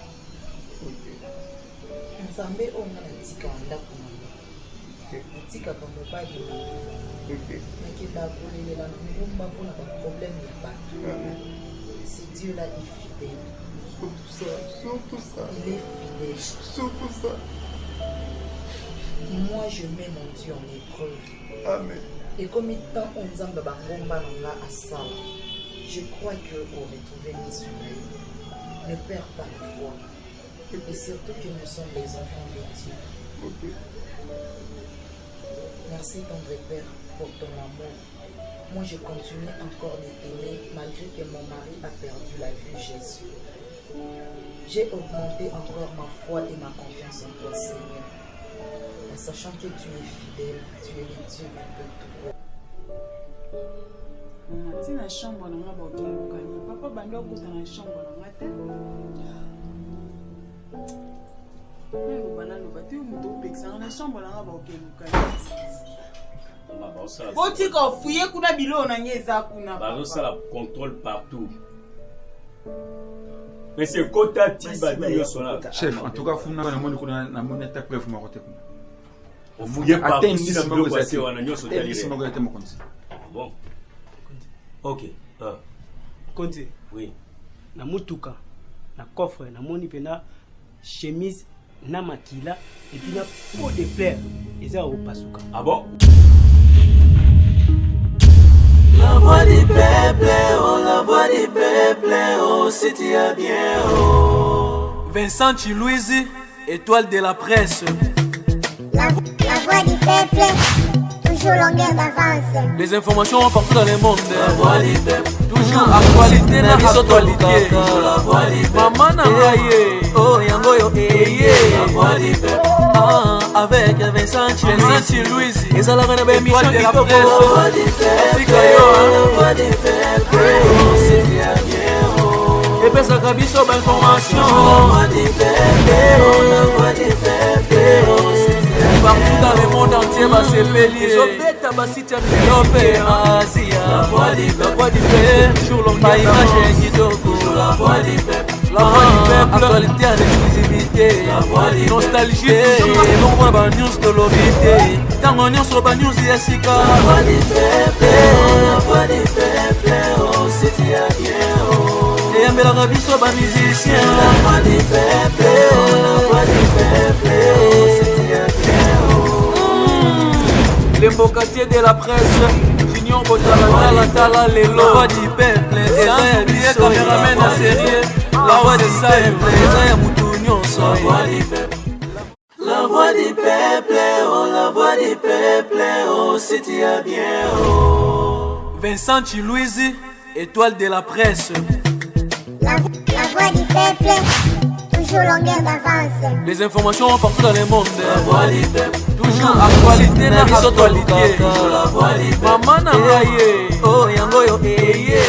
Nzambe onga na tika ndako na tika kwa mobali na kibakulela na ngumba mpona baproblème ya bato. C'est Dieu là est fidèle. Surtout ça. Il est fidèle. Surtout ça. Moi, je mets mon Dieu en épreuve. Amen. Et comme étant on zamba bangomba nanga asala, je crois que pour retrouver mes souvenirs, ne perds pas la foi. Et surtout que nous sommes les enfants de Dieu. Merci, tendre Père, pour ton amour. Moi, je continue encore de t'aimer malgré que mon mari a perdu la vue, Jésus. J'ai augmenté encore ma foi et ma confiance en toi, Seigneur. En sachant que tu es fidèle, tu es le Dieu qui peut tout. Maman, tu na chambre na ngaba okengukani. Papa bando kuta na chambre na ngate. Melo banano bati umuto peksa na chambre na ngaba okengukani. Boti ko fuye kuna bilo na nyeza kuna. Bazo sala contrôle partout. Mais c'est kota tiba dio sona. Chef, en tout cas funa na moni kuna na moni ta preuve ma kote kuna. On fouille partout si la bloc passé wana nyoso talire. C'est mo gate mo konsi. Bon. OK. Konzi. Oui. Na mutuka na coffre na moni pena chemise na makila et puis na pot de fleurs eza au pasuka. Ah bon? La voix du peuple, oh la voix du peuple, oh si tu as bien, oh. Vincent Chilouise, étoile de la presse. La voix du peuple, toujours longueur d'avance. Les informations partout dans le monde. La voix du peuple, toujours actualité na actualité. La voix du peuple, maman nangaye, oh yango yo eye. La voix du peuple, avec Vincent Chilouise. Et ça la reine de l'émission de la presse. La voix du peuple, la voix du peuple, oh c'est bien bien, oh. Et puis ça cabisso d'information. La voix du peuple, oh la voix du peuple, oh c'est partout dans le monde entier, va se pélier. Zobeta basiti ya Europe, Asia. La voix du peuple, toujours longueur d'avance. La voix du peuple, la voix du peuple, actualité en exclusivité. La voix du nostalgie, toujours on voit news de l'obité. Tant on sur la news Yasika. La voix du peuple, la voix du peuple, oh c'est bien, oh. Et un bel arabe sur les musiciens. La voix du peuple, la voix du peuple, oh c'est bien. Les mbokatiers de la presse, Junior Botala, Tala, les lois du peuple, Ezaya Bié, caméraman à sérieux, la voix du peuple, Ezaya Moutounion, la voix du peuple. La voix du peuple, oh la voix du peuple, oh si tu as bien, oh. Vincent Chilouise, étoile de la presse. La voix du peuple, toujours longueur d'avance. Les informations partout dans le monde. La voix du peuple, toujours actualité na actualité. La voix du peuple, maman nangaye, oh yango yo eye.